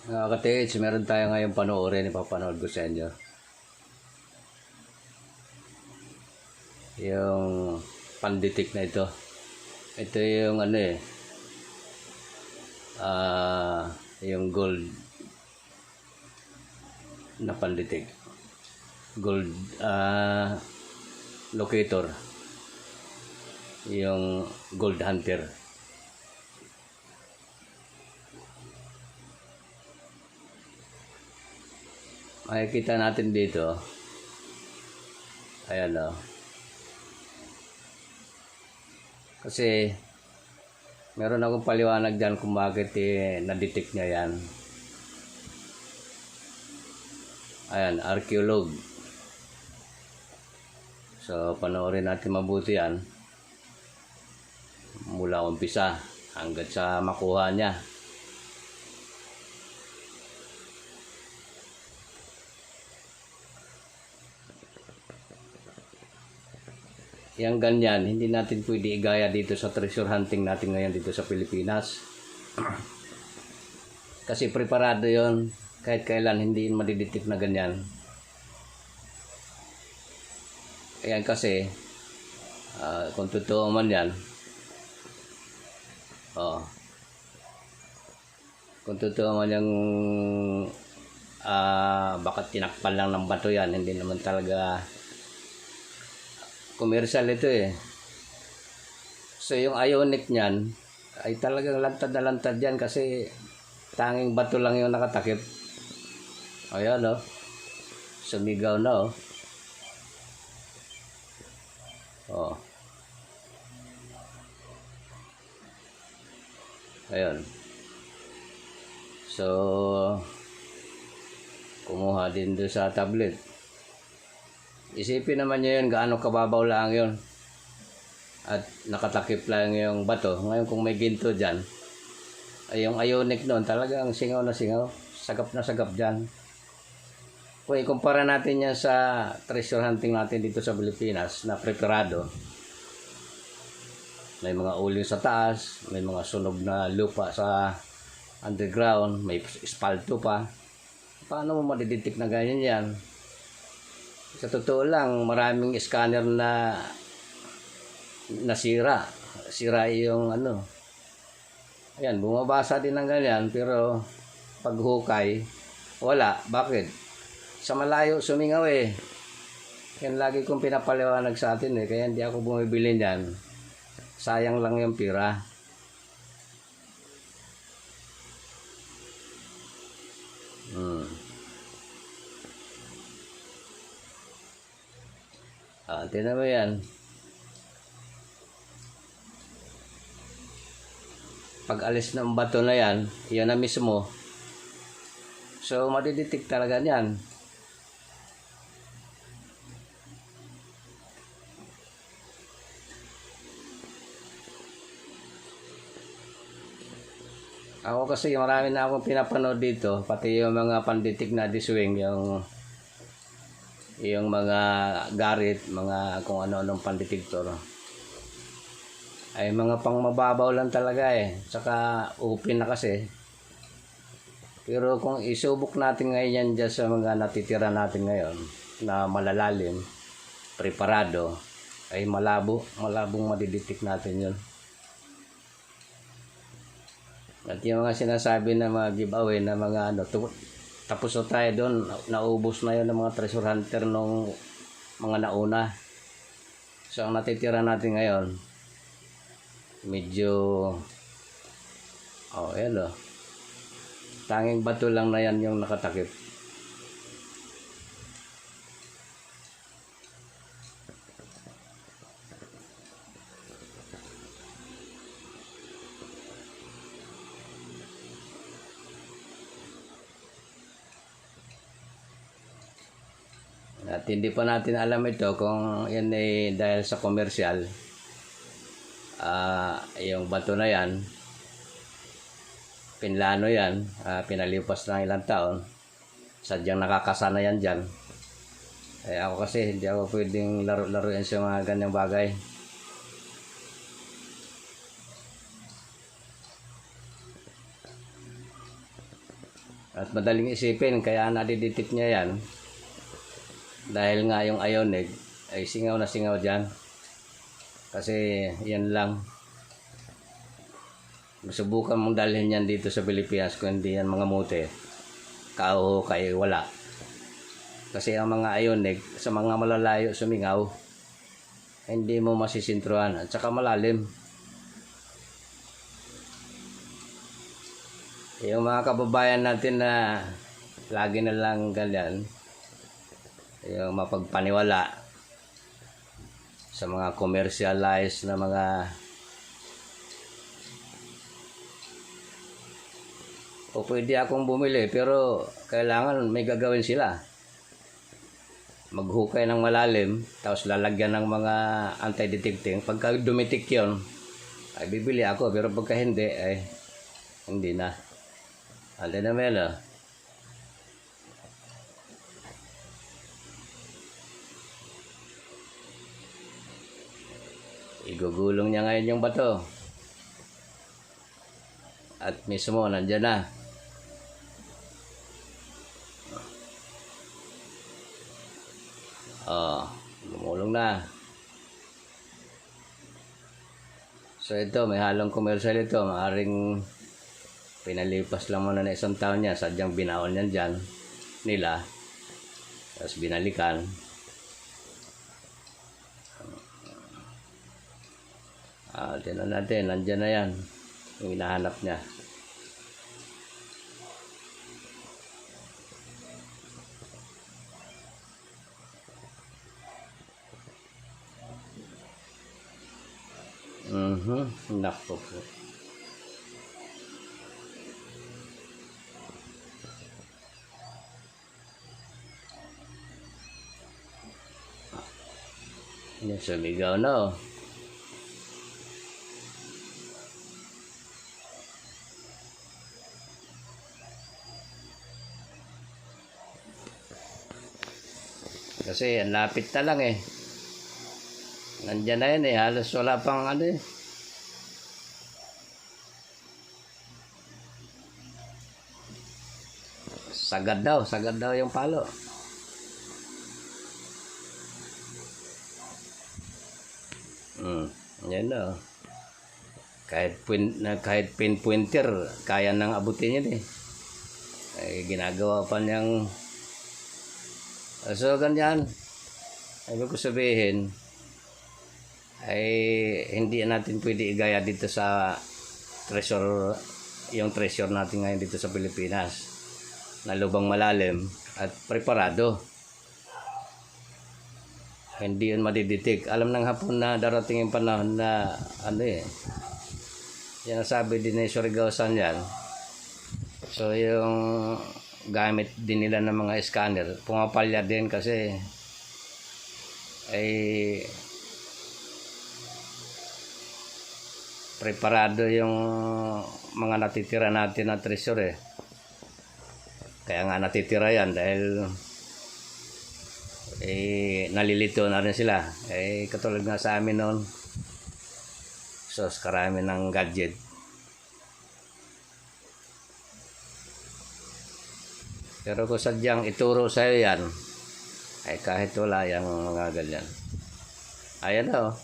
Ka-TH, meron tayo ngayong panoorin, ipapanood ko sa inyo. Yung panditik na ito. Ito yung ano yung gold na panditik. Gold locator. Yung gold hunter. Makikita natin dito, ayan o. Kasi meron akong paliwanag dyan kung bakit na-detect niya yan. Ayan, archeolog. So panoorin natin mabuti yan mula umpisa hanggang sa makuha niya. Yang ganyan, hindi natin pwede igaya dito sa treasure hunting natin ngayon dito sa Pilipinas. Kasi preparado yon, kahit kailan hindi madidetect na ganyan. Ayan kasi, kung totoo man yan, kung totoo man yung baka tinakpan lang ng bato yan, hindi naman talaga commercial ito So yung ionic niyan ay talagang lantad na lantad yan kasi tanging bato lang yung nakatakip. Ayan sumigaw na Ayan. So kumuha din doon sa tablet. Isipin naman nyo yun, gaano kababaw lang yun. At nakatakip lang yung bato. Ngayon kung may ginto dyan, ay yung ionic noon talagang singaw na singaw. Sagap na sagap dyan. Kung ikumpara natin yan sa treasure hunting natin dito sa Pilipinas na preparado. May mga uling sa taas, may mga sunog na lupa sa underground, may espalto pa. Paano mo madidetect na ganyan yan? Sa totoo lang, maraming scanner na nasira. Sira yung Ayan, bumabasa din ng ganyan, pero pag hukay, wala. Bakit? Sa malayo sumingaw Yan lagi kong pinapaliwanag sa atin kaya hindi ako bumibili niyan. Sayang lang yung pira. Tingnan mo yan. Pag alis ng bato na yan, yan na mismo. So, madidetect talaga yan. Ako kasi marami na akong pinapanood dito, pati yung mga pandetect na diswing, yung mga garit, mga kung ano-anong pandetektor ay mga pang mababaw lang talaga saka open na kasi. Pero kung isubok natin ngayon yan dyan sa mga natitira natin ngayon na malalalim, preparado, ay malabong madidetect natin yun. At yung mga sinasabi na mga giveaway na mga tapos na tayo doon, naubos na yun ng mga treasure hunter nung mga nauna. So ang natitira natin ngayon, medyo ayan tanging bato lang na yan yung nakatakip. At hindi pa natin alam ito kung yan dahil sa komersyal. Yung bato na yan, pinlano yan, pinalipas ng ilang taon, sadyang nakakasana yan dyan. Ako kasi hindi ako pwedeng laro-laro yan sa mga ganyang bagay. At madaling isipin kaya nadidetect niya yan. Dahil nga yung ionic ay singaw na singaw dyan. Kasi yan lang. Subukan mong dalhin yan dito sa Pilipinas kung hindi yan mga mute. Kauho kay wala. Kasi ang mga ionic sa mga malalayo sumingaw, hindi mo masisintruhan at saka malalim. Yung mga kababayan natin na lagi na lang ganyan, yung mapagpaniwala sa mga commercialized na mga o pwede akong bumili pero kailangan may gagawin sila. Maghukay ng malalim tapos lalagyan ng mga anti-detecting. Pagka dumitik yun ay bibili ako, pero pagka hindi ay hindi na. Alin na melo. Igugulong niya ngayon yung bato. At mismo nandiyan na. Lumulong na. So ito, may halong commercial ito. Maaring pinalipas lang muna na isang taon niya. Sadyang binaon yan dyan nila. Tapos binalikan. Tingnan natin, nandyan na yan. Yung hinahanap niya. Nako po. Yan, sumigaw na oh. Kasi ang lapit na lang eh. Nandiyan na yan eh. Halos wala pang ano eh. Sagad daw yung palo. Yan na. Kahit pinpointer, kaya nang abutin yun eh. Ay, ginagawa pa niyang so ganyan. Ibig ko sabihin ay hindi natin pwede igaya dito sa treasure, yung treasure natin ngayon dito sa Pilipinas na lubang malalim at preparado. Hindi yun madidetek. Alam ng hapon na darating yung panahon na ano eh, yan ang sabi din ni Surigao-san yan. So yung gamit din nila ng mga scanner pumapalya din kasi ay preparado yung mga natitira natin na treasure eh. Kaya nga natitira yan dahil nalilito na rin sila. Katulad nga sa amin noon, so karami ng gadget. Pero kung sadyang ituro sa'yo yan, ay kahit wala yung mga ganyan. Ayan na oh.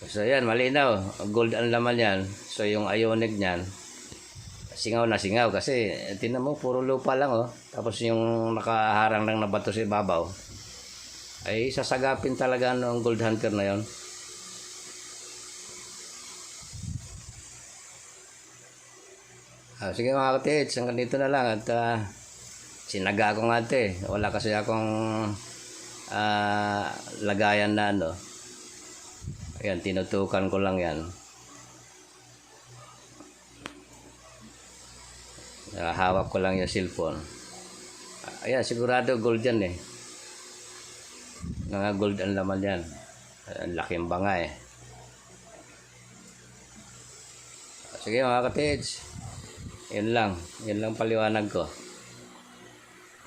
So yan, malinaw. Gold ang laman yan. So yung ionic niyan, singaw na singaw. Kasi tinan mo, puro lupa lang oh. Tapos yung nakaharang lang na bato sa ibabaw, ay sasagapin talaga ng gold hunter na yon. Sige mga katits, hanggang dito na lang. At sinaga akong ate. Wala kasi akong lagayan na ano. Ayan, tinutukan ko lang yan. Hawak ko lang yung cellphone. Ayan, sigurado gold yan eh. Mga gold ang laman yan. Ang laking banga eh. Sige mga katits, yun lang paliwanag ko.